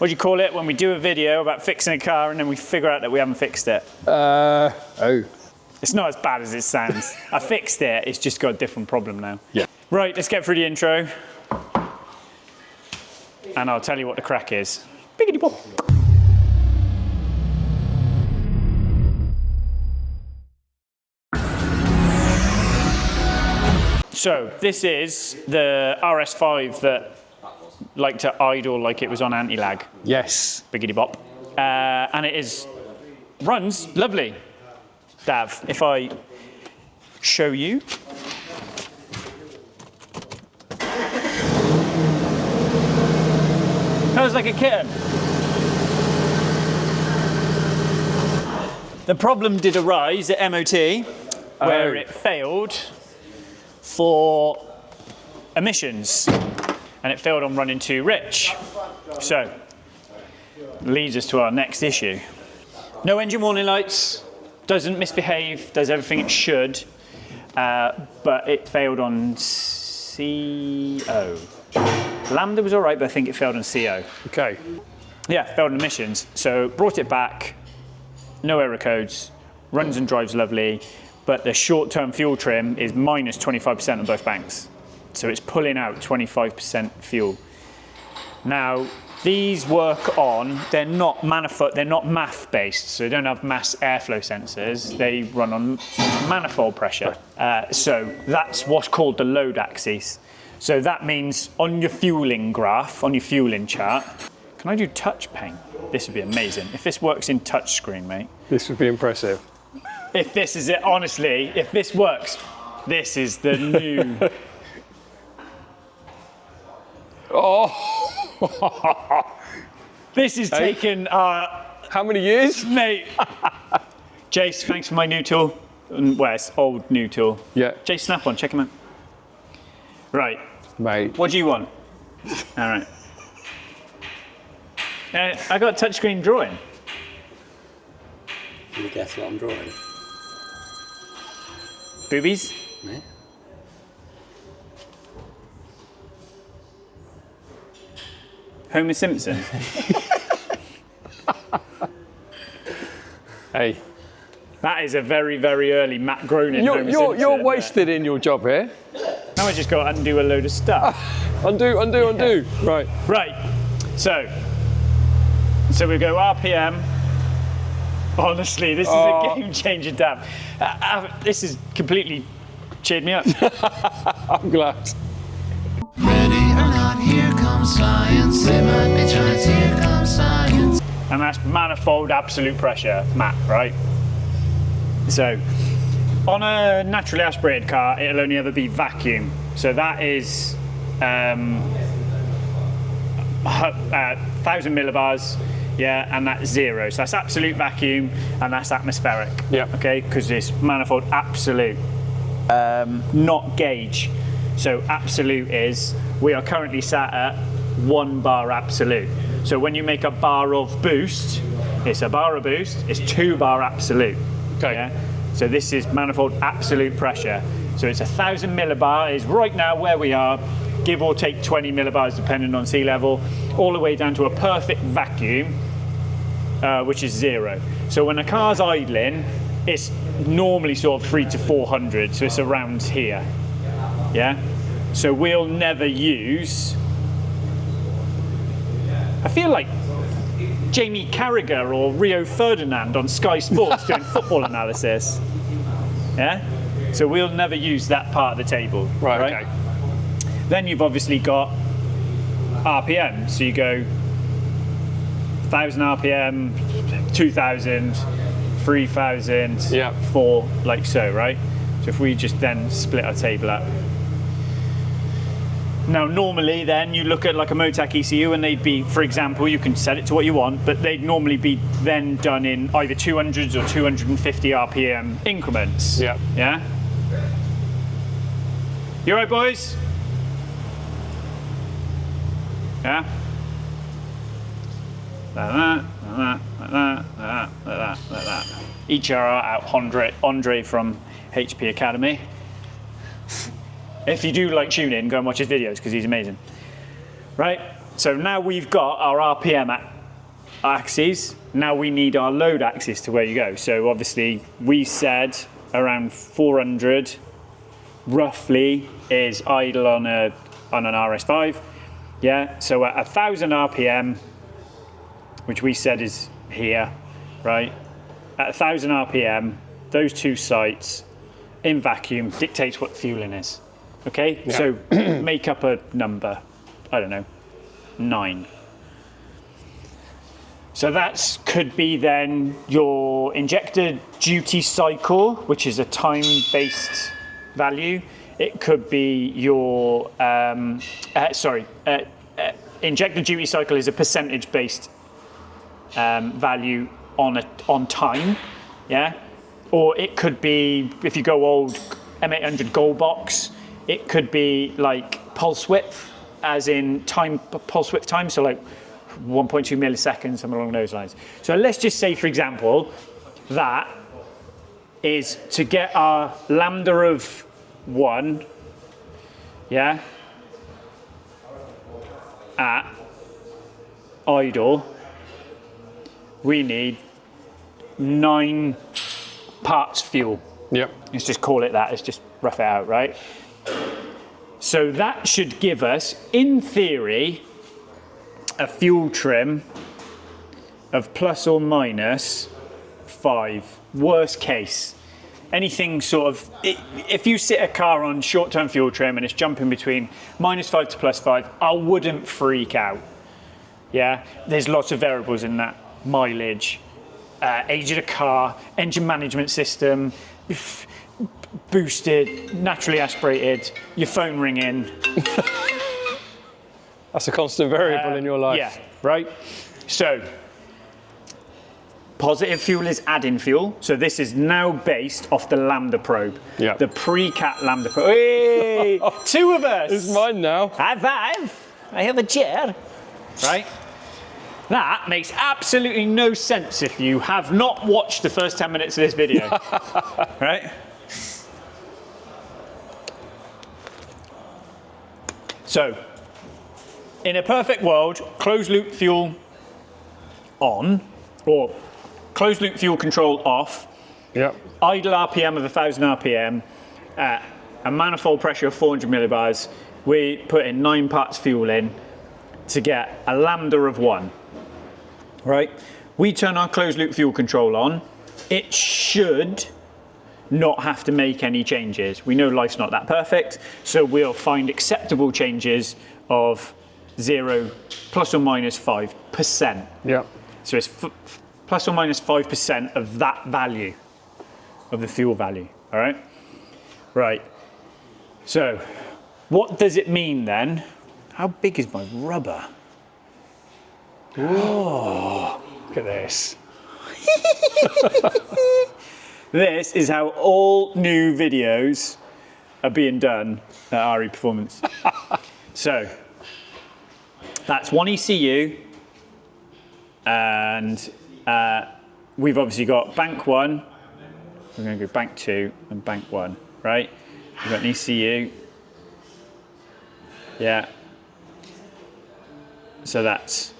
What do you call it when we do a video about fixing a car and then we figure out that we haven't fixed it? It's not as bad as it sounds. I fixed it, it's just got a different problem now. Yeah. Right, let's get through the intro. And I'll tell you what the crack is. Biggity bop. So this is the RS5 that liked to idle like it was on anti-lag. Yes. Biggity bop. And it runs lovely. Dav, if I show you. That was like a kitten. The problem did arise at MOT where it failed for emissions and it failed on running too rich. So, leads us to our next issue. No engine warning lights, doesn't misbehave, does everything it should, but it failed on CO. Lambda was all right, but I think it failed on CO. Okay. Yeah, failed on emissions. So brought it back, no error codes, runs and drives lovely, but the short-term fuel trim is minus 25% on both banks. So it's pulling out 25% fuel. Now, these work on, they're not MAF based, so they don't have mass airflow sensors. They run on manifold pressure. So that's what's called the load axis. So that means on your fueling graph, on your fueling chart, can I do touch paint? This would be amazing. If this works in touch screen, mate. This would be impressive. If this is it, honestly, if this works, this is the new. Oh. This is taken, how many years? mate. Jace, thanks for my new tool. Where's old new tool? Yeah. Jace Snap-on, check him out. Right. Mate. What do you want? All right. I got touchscreen drawing. Can you guess what I'm drawing? Boobies? No. Homer Simpson? Hey. That is a very, very early Matt Groening Homer Simpson. You're wasted in your job here. Now I just got to undo a load of stuff. Undo. Right. Right. So we go RPM. Honestly, this is a game changer, Dan. This has completely cheered me up. I'm glad. Ready or not, here comes science. It might be giants, here comes science. And that's manifold absolute pressure, Matt, right? So, on a naturally aspirated car, it'll only ever be vacuum. So that is 1,000 millibars, yeah, and that's 0. So that's absolute vacuum, and that's atmospheric. Yeah. Okay, because it's manifold absolute, not gauge. So absolute is, we are currently sat at 1 bar absolute. So when you make a bar of boost, it's a bar of boost, it's 2 bar absolute. Okay. Yeah? So this is manifold absolute pressure. So it's 1,000 millibar is right now where we are, give or take 20 millibars depending on sea level, all the way down to a perfect vacuum, which is 0. So when a car's idling, it's normally sort of 300 to 400, so it's around here. Yeah? So we'll never use, I feel like Jamie Carragher or Rio Ferdinand on Sky Sports doing football analysis. Yeah? So we'll never use that part of the table. Right. Okay. Then you've obviously got RPM. So you go 1,000 RPM, 2,000, 3,000, Yeah. 4, like so, right? So if we just then split our table up. Now, normally then you look at like a Motec ECU and they'd be, for example, you can set it to what you want, but they'd normally be then done in either 200s or 250 RPM increments. Yeah. Yeah? You all right, boys? Yeah? Like that, like that, like that, like that, like that, like that. Each are out Andre from HP Academy. If you do like tune in, go and watch his videos because he's amazing. Right? So now we've got our RPM at axes. Now we need our load axis to where you go. So obviously we said around 400 roughly is idle on an RS5. Yeah, so at 1000 RPM, which we said is here, right? At 1000 RPM, those two sites in vacuum dictates what fueling is. Okay, Yeah. so make up a number, I don't know, 9. So that could be then your injector duty cycle, which is a time-based value. It could be your, injector duty cycle is a percentage-based value on time, yeah? Or it could be, if you go old M800 Gold Box, it could be like pulse width, as in time, pulse width time, so like 1.2 milliseconds, something along those lines. So let's just say, for example, that is to get our lambda of 1, yeah, at idle, we need 9 parts fuel. Yep. Let's just call it that, let's just rough it out, right? So that should give us, in theory, a fuel trim of plus or minus 5. Worst case. Anything sort of, if you sit a car on short-term fuel trim and it's jumping between -5 to +5, I wouldn't freak out. Yeah, there's lots of variables in that. Mileage, age of the car, engine management system, boosted, naturally aspirated, your phone ringing. That's a constant variable in your life. Yeah, right? So, positive fuel is add-in fuel. So this is now based off the lambda probe. Yeah. The pre-cat lambda probe. Hey, 2 of us. It's mine now. High five. I have a chair. Right? That makes absolutely no sense if you have not watched the first 10 minutes of this video. Right? So, in a perfect world, closed loop fuel on, or closed loop fuel control off, Yep. idle RPM of 1000 RPM, a manifold pressure of 400 millibars, we put in 9 parts fuel in to get a lambda of 1, right? We turn our closed loop fuel control on, it should not have to make any changes. We know life's not that perfect, so we'll find acceptable changes of 0 plus or minus 5%. Yep. So it's plus or minus 5% of that value, of the fuel value, all right? Right, so what does it mean then? How big is my rubber? Whoa, look at this. This is how all new videos are being done at RE Performance. So, that's 1 ECU, and we've obviously got bank 1, we're going to go bank 2 and bank 1, right? We've got an ECU, yeah. So that's,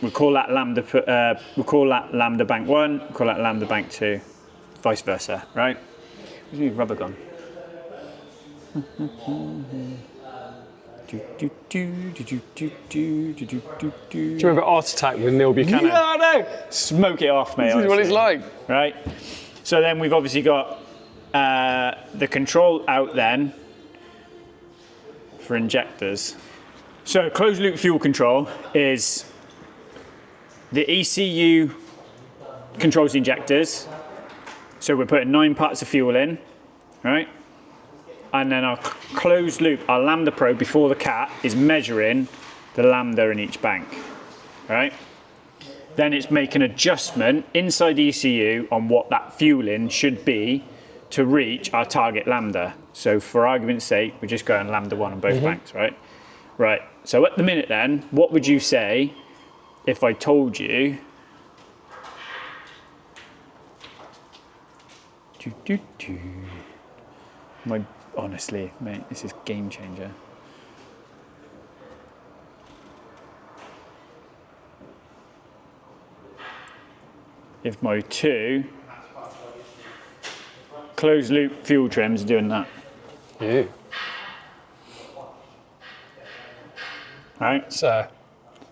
we'll call that lambda bank 1, we'll call that lambda bank 2, vice versa, right? Where's my rubber gone? Do you remember Art Attack with Neil Buchanan? Yeah, no! Smoke it off, mate. This is what it's like. Right? So then we've obviously got the control out then for injectors. So closed loop fuel control is the ECU controls the injectors. So we're putting 9 parts of fuel in, right? And then our closed loop, our lambda probe before the cat is measuring the lambda in each bank, right? Then it's making an adjustment inside the ECU on what that fueling should be to reach our target lambda. So for argument's sake, we're just going lambda 1 on both banks, right? Right, so at the minute then, what would you say if I told you honestly, mate, this is game changer. if my 2 closed loop fuel trims are doing that. Yeah. Right? So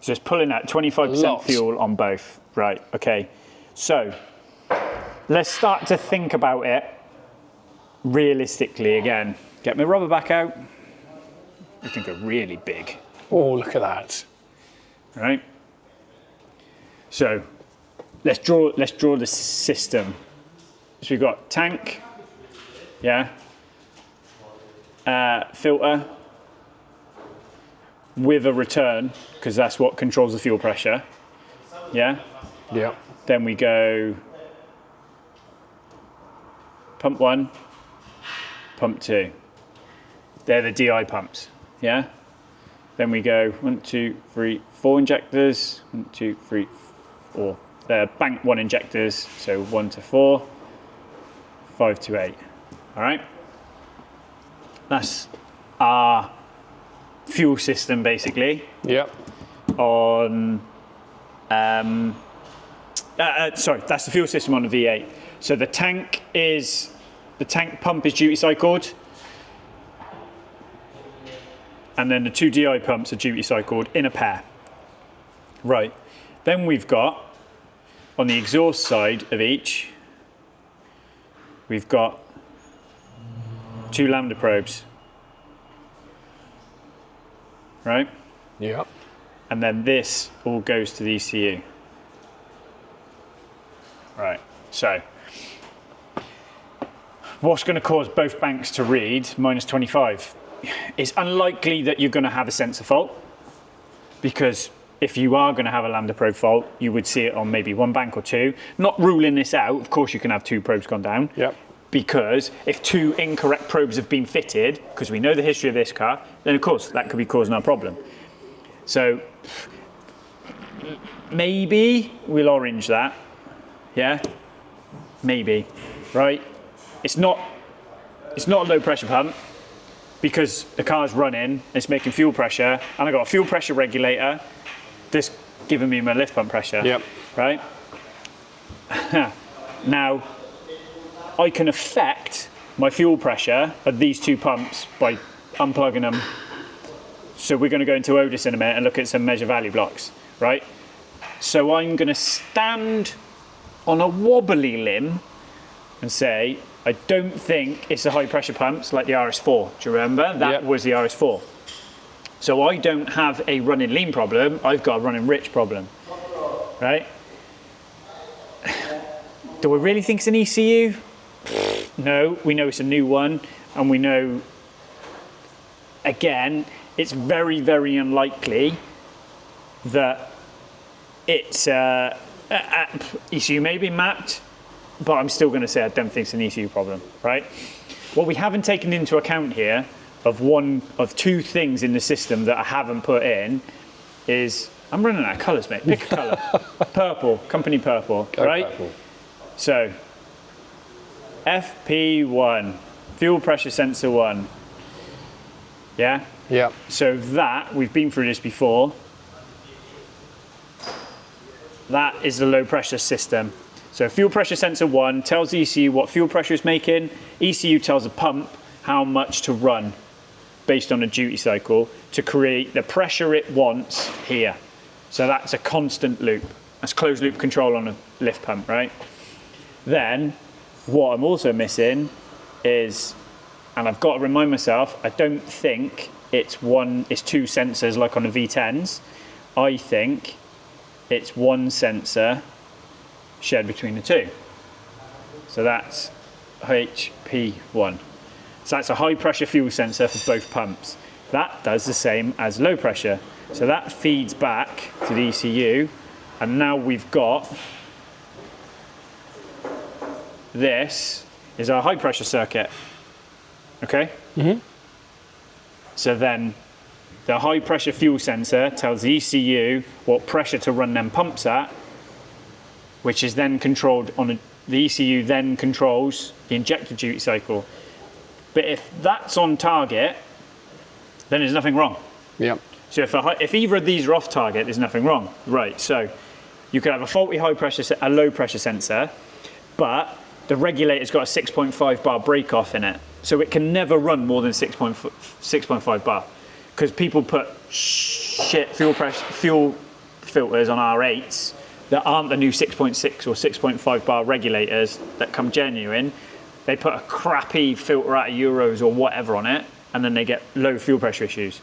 So it's pulling out 25% Lot. fuel on both. Right, okay. So let's start to think about it realistically again. Get my rubber back out. I think are really big. oh, look at that. Right? So let's draw the system. So we've got tank, yeah, filter with a return, because that's what controls the fuel pressure, yeah. Yeah. Then we go pump 1, pump 2. They're the DI pumps, yeah. Then we go 1, 2, 3, 4 injectors. 1, 2, 3, 4. They're bank 1 injectors, so 1 to 4, 5 to 8. All right. That's our fuel system basically Yep. on. Sorry, that's the fuel system on the V8. So the tank pump is duty cycled. And then the 2 DI pumps are duty cycled in a pair. Right. Then we've got, on the exhaust side of each, we've got 2 lambda probes. Right? Yep. And then this all goes to the ECU. Right. So what's going to cause both banks to read minus 25? It's unlikely that you're going to have a sensor fault, because if you are going to have a lambda probe fault, you would see it on maybe 1 bank or 2. Not ruling this out, of course you can have 2 probes gone down. Yep. Because if 2 incorrect probes have been fitted, because we know the history of this car, then of course that could be causing our problem. So maybe we'll orange that. Yeah, maybe, right? It's not a low pressure pump, because the car's running, it's making fuel pressure, and I've got a fuel pressure regulator that's giving me my lift pump pressure. Yep. Right? Now, I can affect my fuel pressure of these 2 pumps by unplugging them. So we're going to go into Otis in a minute and look at some measure value blocks, right? So I'm going to stand on a wobbly limb and say, I don't think it's the high pressure pumps like the RS4. Do you remember? That Yep. was the RS4. So I don't have a running lean problem, I've got a running rich problem, right? Do I really think it's an ECU? No, we know it's a new one, and we know, again, it's very, very unlikely that it's ECU may be mapped, but I'm still going to say I don't think it's an ECU problem, right? What we haven't taken into account here of 2 things in the system that I haven't put in is, I'm running out of colours, mate. Pick a colour. Purple, company purple, Go right? purple. So, FP1, fuel pressure sensor 1. Yeah? Yep. So that, we've been through this before. That is the low pressure system. So fuel pressure sensor 1 tells the ECU what fuel pressure is making. ECU tells the pump how much to run based on a duty cycle to create the pressure it wants here. So that's a constant loop. That's closed loop control on a lift pump, right? Then what I'm also missing is, and I've got to remind myself, I don't think it's 2 sensors like on the V10s. I think it's 1 sensor shared between the 2. So that's HP1. So that's a high pressure fuel sensor for both pumps. That does the same as low pressure. So that feeds back to the ECU, and now we've got, this is our high pressure circuit. Okay? Mm-hmm. So then the high pressure fuel sensor tells the ECU what pressure to run them pumps at, which is then controlled on the ECU then controls the injector duty cycle. But if that's on target, then there's nothing wrong. Yep. So if either of these are off target, there's nothing wrong. Right, so You could have a faulty a low pressure sensor, but the regulator's got a 6.5 bar break off in it. So it can never run more than 6.5 bar. Because people put shit fuel filters on R8s that aren't the new 6.6 or 6.5 bar regulators that come genuine. They put a crappy filter out of Euros or whatever on it, and then they get low fuel pressure issues.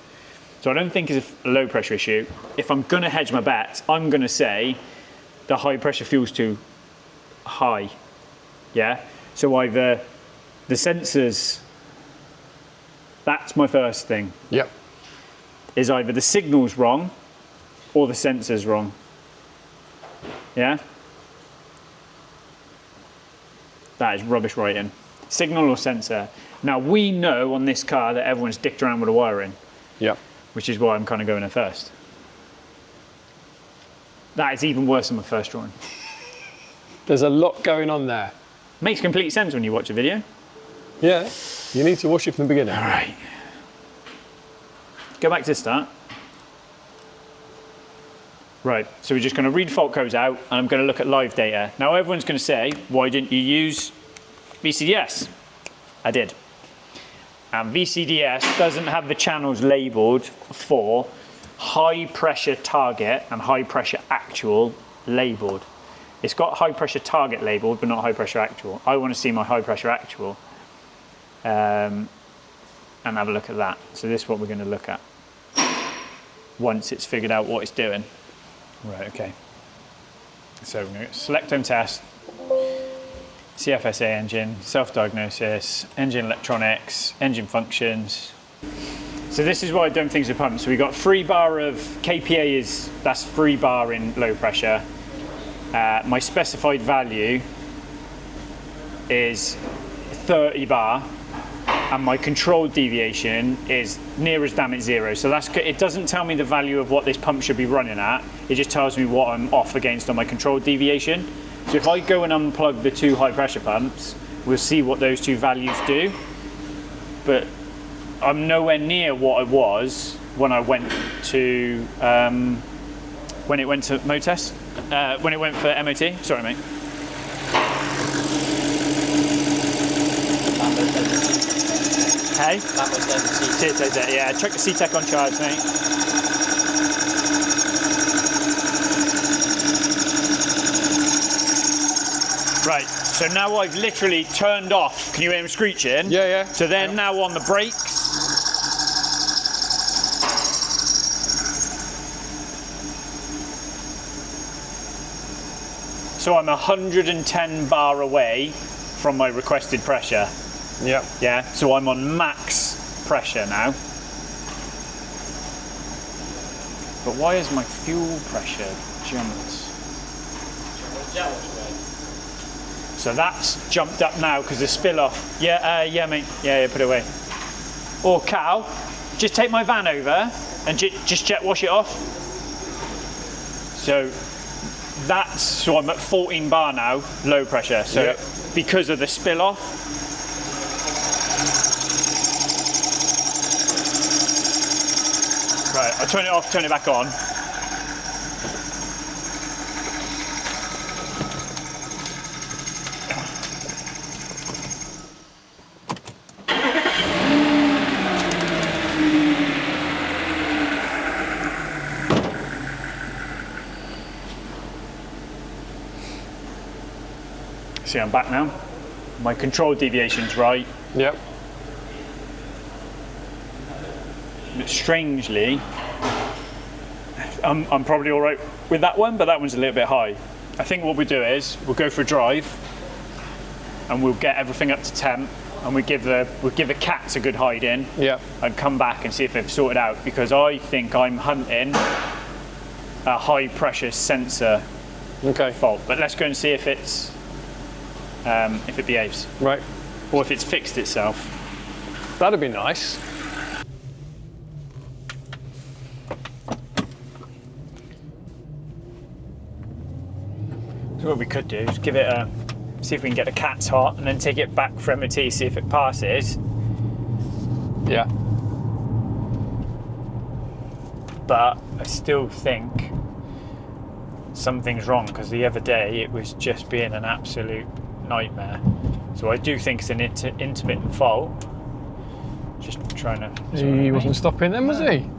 So I don't think it's a low pressure issue. If I'm gonna hedge my bets, I'm gonna say the high pressure fuel's too high, yeah? So either the sensors, that's my first thing. Yep. Is either the signal's wrong or the sensor's wrong, yeah? That is rubbish writing. Signal or sensor. Now we know on this car that everyone's dicked around with the wiring. Yep. Which is why I'm kind of going in first. That is even worse than my first drawing. There's a lot going on there. Makes complete sense when you watch a video. Yeah, you need to watch it from the beginning. All right. Go back to the start. Right, so we're just going to read fault codes out, and I'm going to look at live data. Now everyone's going to say, why didn't you use VCDS? I did. And VCDS doesn't have the channels labelled for high pressure target and high pressure actual labelled. It's got high pressure target labelled, but not high pressure actual. I want to see my high pressure actual and have a look at that. So this is what we're going to look at once it's figured out what it's doing. Right, okay. So we're going to select home test, CFSA engine, self-diagnosis, engine electronics, engine functions. So this is what I don't think is a pump. So we got 3 bar of KPA that's 3 bar in low pressure. My specified value is 30 bar, and my controlled deviation is near as damn it 0. So it doesn't tell me the value of what this pump should be running at. It just tells me what I'm off against on my controlled deviation. So if I go and unplug the 2 high pressure pumps, we'll see what those 2 values do. But I'm nowhere near what I was when I went to when it went to MOTES, when it went for MOT. Sorry, mate. Hey? That was the Yeah, chuck the C-Tech on charge, mate. Right, so now I've literally turned off. Can you hear him screeching? Yeah, yeah. So they're now on the brakes. So I'm 110 bar away from my requested pressure. Yep. Yeah, so I'm on max pressure now. But why is my fuel pressure jumped? So that's jumped up now because the spill off. Yeah, yeah, mate. Yeah, put it away. Or Cal, just take my van over and just jet wash it off. So so I'm at 14 bar now, low pressure. So yep. Because of the spill off. Right, I'll turn it off, turn it back on. See, I'm back now. My control deviation's right. Yep. But strangely, I'm probably all right with that one, but that one's a little bit high. I think what we do is we'll go for a drive, and we'll get everything up to temp, and we'll give the cats a good hide in. Yep. And come back and see if they've sorted out, because I think I'm hunting a high pressure sensor fault. But let's go and see if it's if it behaves. Right. Or if it's fixed itself. That'd be nice. So what we could do is give it a, see if we can get the cats hot and then take it back for MOT, see if it passes. Yeah. But I still think something's wrong, because the other day it was just being an absolute nightmare. So I do think it's an intermittent fault. Just trying to... He wasn't stopping then, was he?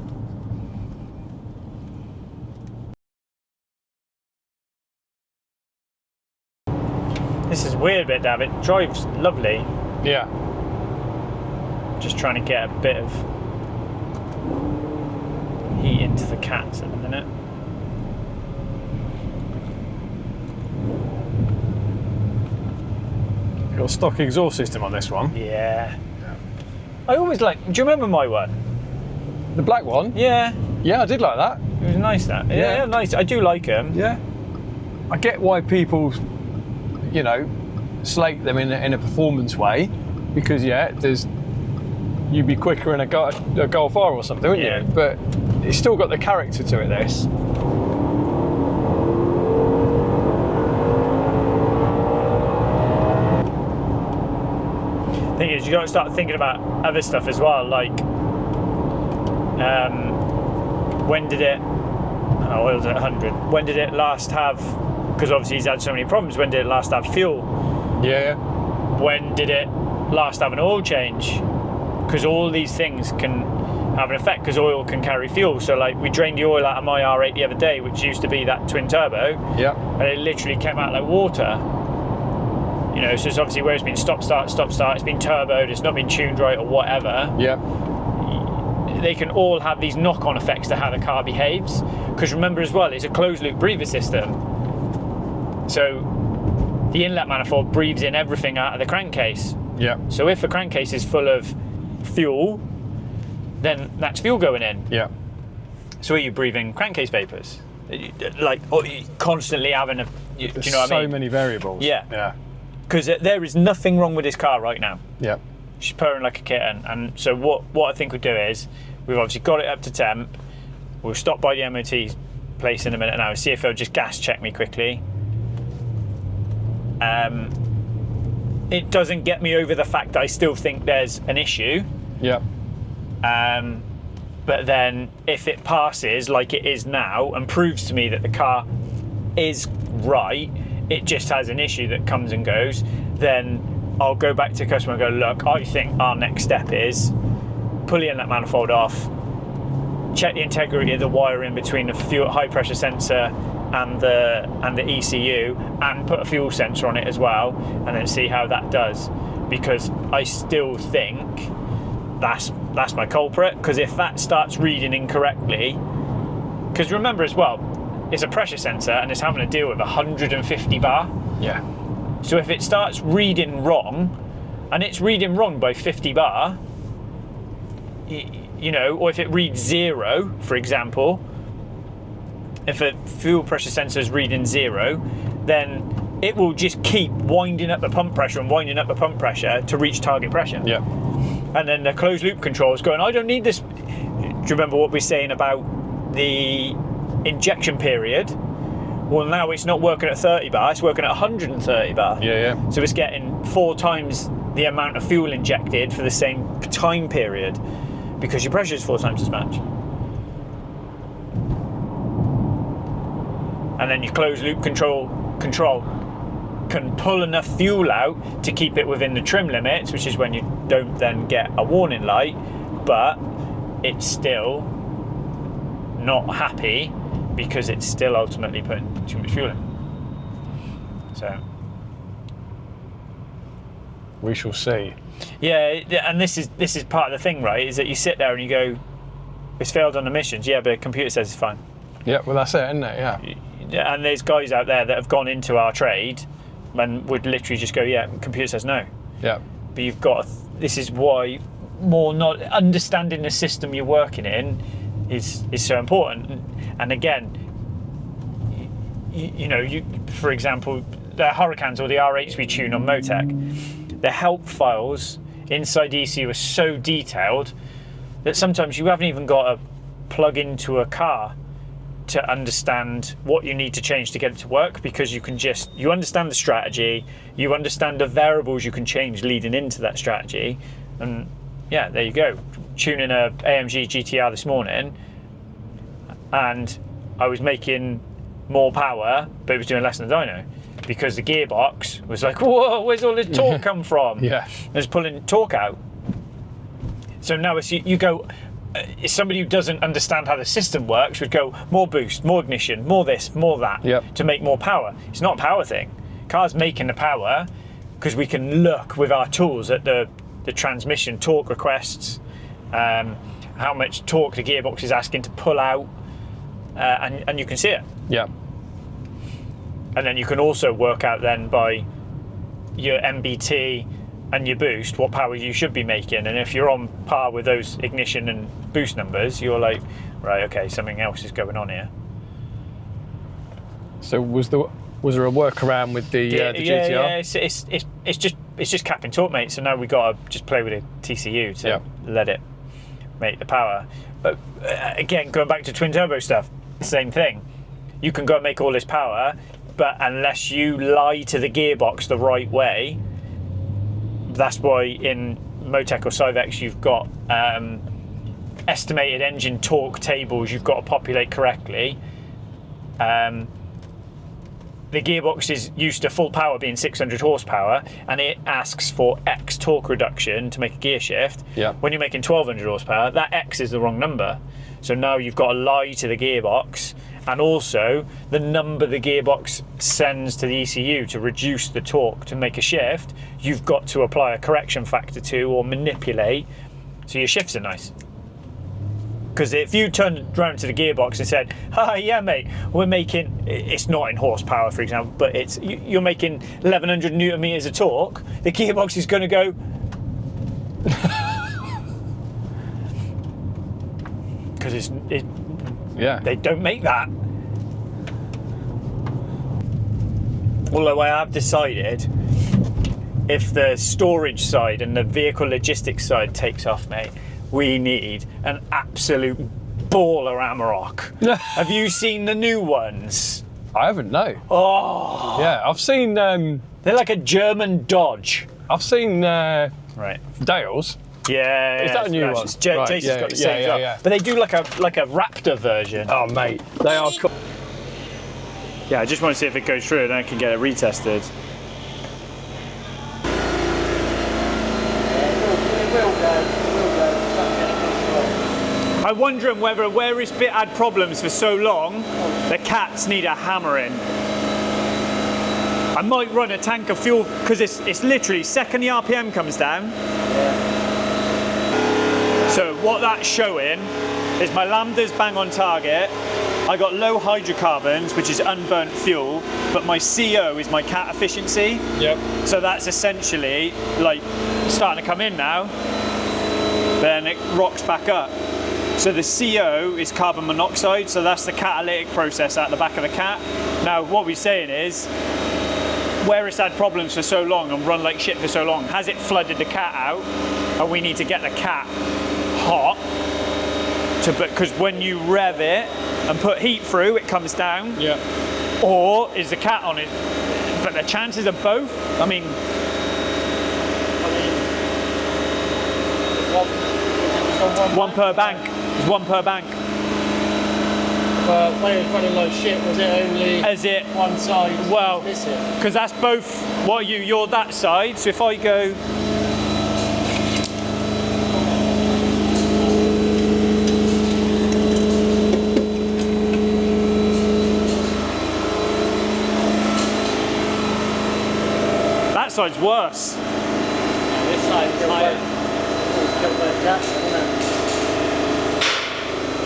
This is weird bit, David. Drives lovely. Yeah. Just trying to get a bit of heat into the cats at the minute. Got a stock exhaust system on this one. Yeah. I always like... Do you remember my one? The black one? Yeah. Yeah, I did like that. It was nice, that. Yeah, nice. I do like them. Yeah. I get why people, you know, slate them in a performance way, because you'd be quicker in a Golf R or something, wouldn't you? But it's still got the character to it, this. Thing is, you got to start thinking about other stuff as well, like when did it, oil's at 100, when did it last have, because obviously he's had so many problems, when did it last have fuel? Yeah. When did it last have an oil change? Because all these things can have an effect, because oil can carry fuel. So like, we drained the oil out of my R8 the other day, which used to be that twin turbo, and it literally came out like water. You know, so it's obviously where it's been stop start, it's been turboed, it's not been tuned right or whatever. Yeah. They can all have these knock-on effects to how the car behaves. Because remember as well, it's a closed-loop breather system. So the inlet manifold breathes in everything out of the crankcase. Yeah. So if the crankcase is full of fuel, then that's fuel going in. Yeah. So are you breathing crankcase vapors? Like, or you constantly having a... do you know what I mean? So many variables. Yeah. Yeah. Because there is nothing wrong with this car right now. Yeah. She's purring like a kitten. And so what I think we'll do is, we've obviously got it up to temp. We'll stop by the MOT place in a minute now and see if they'll just gas check me quickly. It doesn't get me over the fact that I still think there's an issue. Yeah. But then if it passes like it is now and proves to me that the car is right, it just has an issue that comes and goes, then I'll go back to the customer and go, look, I think our next step is pull the inlet manifold off, check the integrity of the wiring between the fuel high pressure sensor and the ECU, and put a fuel sensor on it as well, and then see how that does. Because I still think that's my culprit, because if that starts reading incorrectly, because remember as well, it's a pressure sensor and it's having to deal with 150 bar. Yeah. So if it starts reading wrong, and it's reading wrong by 50 bar, you know, or if it reads 0, for example, if a fuel pressure sensor is reading 0, then it will just keep winding up the pump pressure and winding up the pump pressure to reach target pressure. Yeah. And then the closed loop control is going, I don't need this. Do you remember what we were saying about the injection period? Well, now it's not working at 30 bar, it's working at 130 bar. Yeah, yeah. So it's getting 4 times the amount of fuel injected for the same time period, because your pressure is 4 times as much. And then your closed loop control can pull enough fuel out to keep it within the trim limits, which is when you don't then get a warning light, but it's still not happy because it's still ultimately putting too much fuel in. So we shall see. Yeah, and this is part of the thing, right? Is that you sit there and you go, it's failed on emissions. Yeah, but the computer says it's fine. Yeah, well that's it, isn't it? Yeah. And there's guys out there that have gone into our trade and would literally just go, yeah, computer says no. Yeah. But you've got, this is why more not understanding the system you're working in is so important. And again, you know, for example, the Hurricanes or the R8s we tune on Motec, the help files inside ECU are so detailed that sometimes you haven't even got to plug into a car to understand what you need to change to get it to work, because you understand the strategy, you understand the variables you can change leading into that strategy, and yeah, there you go. Tuning a AMG GTR this morning, and I was making more power, but it was doing less than the dyno because the gearbox was like, whoa, where's all this torque come from? Yeah. It's pulling torque out. So now it's, you go, somebody who doesn't understand how the system works would go more boost, more ignition, more this, more that to make more power. It's not a power thing. Car's making the power because we can look with our tools at the transmission torque requests, how much torque the gearbox is asking to pull out, and you can see it. Yeah. And then you can also work out then by your MBT and your boost what power you should be making. And if you're on par with those ignition and boost numbers, you're like, right, okay, something else is going on here. So was there a workaround with the GTR? Yeah, it's just capping torque, mate. So now we got to just play with the TCU to let it make the power. But again, going back to twin turbo stuff, same thing. You can go and make all this power, but unless you lie to the gearbox the right way, that's why in Motec or Cyvex you've got estimated engine torque tables you've got to populate correctly. The gearbox is used to full power being 600 horsepower, and it asks for X torque reduction to make a gear shift. Yeah. When you're making 1200 horsepower, that X is the wrong number. So now you've got to lie to the gearbox, and also the number the gearbox sends to the ECU to reduce the torque to make a shift, you've got to apply a correction factor to or manipulate so your shifts are nice. Because if you turned around to the gearbox and said, "Hi, yeah, mate, we're making," it's not in horsepower, for example, but it's you're making 1100 newton meters of torque, the gearbox is going to go. Because they don't make that. Although I have decided, if the storage side and the vehicle logistics side takes off, mate, we need an absolute baller Amarok. Have you seen the new ones? I haven't, no. Oh. Yeah, I've seen... they're like a German Dodge. I've seen right. Dale's. Yeah. Is that a new one? Jason's Right, got the same as well. But they do like a Raptor version. Oh, mate, they are cool. Yeah, I just want to see if it goes through and I can get it retested. I'm wondering where this bit had problems for so long, the cats need a hammering. I might run a tank of fuel, because it's literally, second the RPM comes down. So what that's showing is my lambda's bang on target. I got low hydrocarbons, which is unburnt fuel, but my CO is my cat efficiency. Yep. So that's essentially like starting to come in now. Then it rocks back up. So the CO is carbon monoxide, so that's the catalytic process at the back of the cat. Now what we're saying is, where it's had problems for so long and run like shit for so long, has it flooded the cat out? And we need to get the cat hot, because when you rev it and put heat through, it comes down. Yeah. Or is the cat on it? But the chances of both, I mean one per bank. There's one per bank. But when it was running like shit, was it only one side? Well, because that's both. What are you? You're that side. So if I go. That side's worse. Yeah, this side's higher.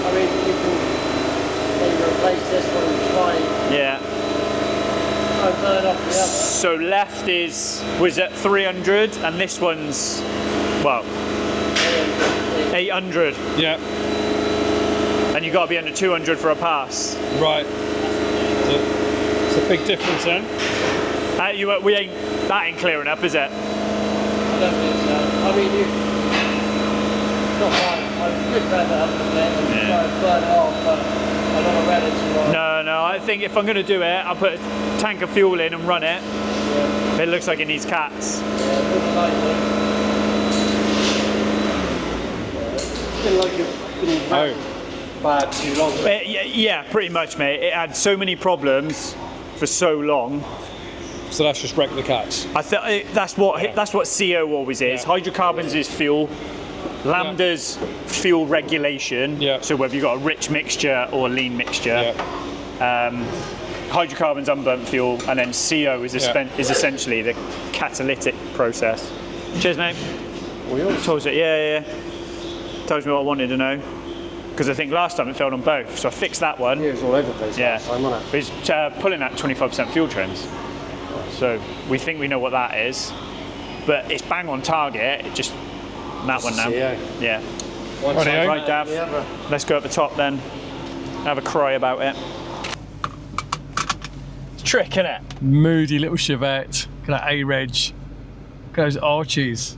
I mean, you can maybe replace this one and try. Yeah. Burn off the other. So left was at 300, and this one's, well, 800. Yeah. And you've got to be under 200 for a pass. Right. It's a big difference then. That ain't clearing up, is it? I don't think so. I mean, I could rev it up a bit and try and burn it off, but I don't want to rev it too hard. No, I think if I'm going to do it, I'll put a tank of fuel in and run it. Yeah. It looks like it needs cats. Yeah, more likely. It's been like you've been bad too long. Yeah, pretty much, mate. It had so many problems for so long. So that's just wrecked the cats. That's what CO always is. Yeah. Hydrocarbons is fuel. Lambda's fuel regulation. Yeah. So whether you've got a rich mixture or a lean mixture. Yeah. Hydrocarbons, unburnt fuel, and then CO is essentially the catalytic process. Cheers, mate. Tells it, yeah. Tells me what I wanted to know. Because I think last time it failed on both, so I fixed that one. Yeah, it was all over the place last time, wasn't it? It's pulling at 25% fuel trims. So we think we know what that is, but it's bang on target. It just that one now. Yeah. Right, Dav. Let's go at the top then. Have a cry about it. It's a trick, isn't it? Moody little Chevette. Look at that A-Reg. Look at those arches.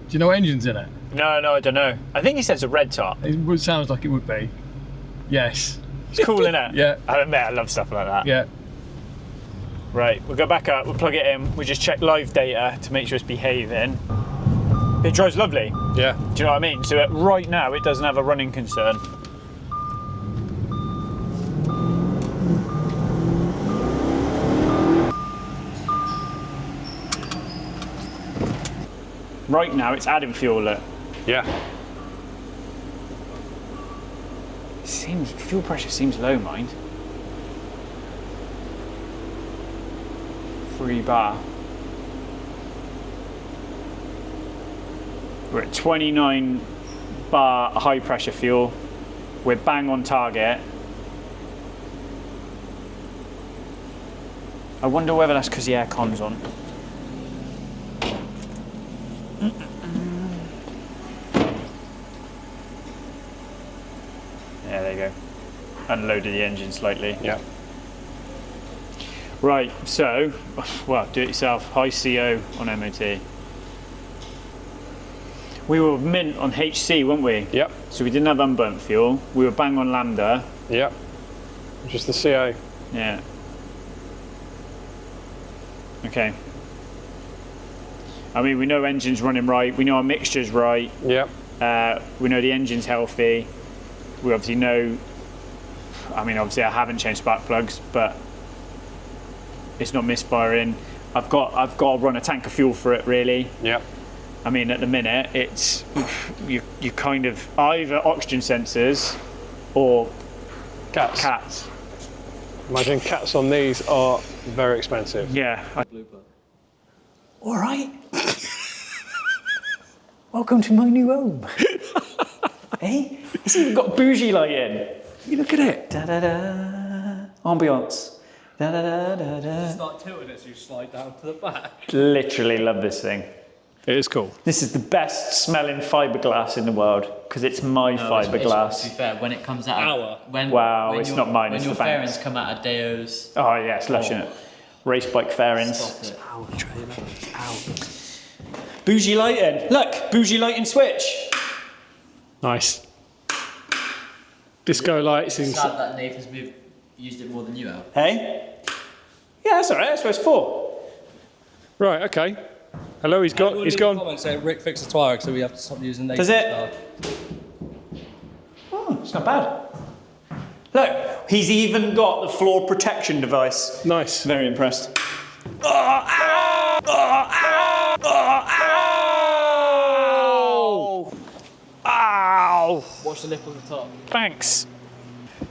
Do you know what engine's in it? No, I don't know. I think he says a red top. It sounds like it would be. Yes. It's cool, isn't it? Yeah. I admit, I love stuff like that. Yeah. Right, we'll go back up, we'll plug it in, we'll just check live data to make sure it's behaving. It drives lovely. Yeah. Do you know what I mean? So right now, it doesn't have a running concern. Right now, it's adding fuel, look. Yeah. Fuel pressure seems low, mind. 3 bar. We're at 29 bar high pressure fuel. We're bang on target. I wonder whether that's because the aircon's on. Yeah, there you go. Unloaded the engine slightly. Yeah. Right, so, well, do it yourself. High CO on MOT. We were mint on HC, weren't we? Yep. So we didn't have unburnt fuel. We were bang on Lambda. Yep. Just the CO. Yeah. Okay. I mean, we know engine's running right. We know our mixture's right. Yep. We know the engine's healthy. We obviously know. I mean, obviously, I haven't changed spark plugs, but it's not misfiring. I've got to run a tank of fuel for it, really. Yep. I mean, at the minute, it's you kind of either oxygen sensors or cats. Imagine cats on these are very expensive. Yeah. All right. Welcome to my new home. Hey, it's even got bougie light in. You look at it. Da da da. Ambiance. Da da da da da. Start tilting as you slide down to the back. Literally love this thing. It is cool. This is the best smelling fiberglass in the world because it's my fiberglass. To be fair, when it comes out, when it's not mine. When it's your the bank's. fairings come out of Deo's. Oh yeah, it's lush, isn't it? Race bike fairings. Stop it. Ow, trailer. Ow. Bougie lighting. Look, bougie lighting switch. Nice. Disco lights It's inside. sad that Nathan's used it more than you have. Hey? Yeah, that's all right. That's what it's for. Right. Okay. Hello. He's gone. He's gone. Comment saying Rick fixed the tyre, so we have to stop using Nathan's Does it? car. Oh, it's not bad. Look, he's even got the floor protection device. Nice. Very impressed. Oh, ow! Oh, ow! Oh, ow! Ow! Watch the lip on the top. Thanks.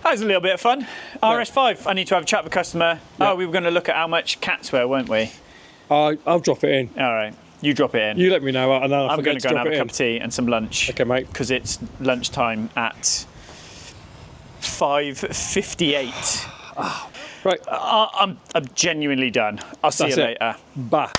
That was a little bit of fun. RS5. I need to have a chat with the customer. Yeah. Oh, we were going to look at how much cats were, weren't we? I'll drop it in. All right. You drop it in. You let me know, and then I'll I'm forget going to to go and drop have it a in. cup of tea and some lunch. Okay, mate. Because it's lunchtime at 5:58. Right. I'm genuinely done. I'll see you That's it. later. Bah.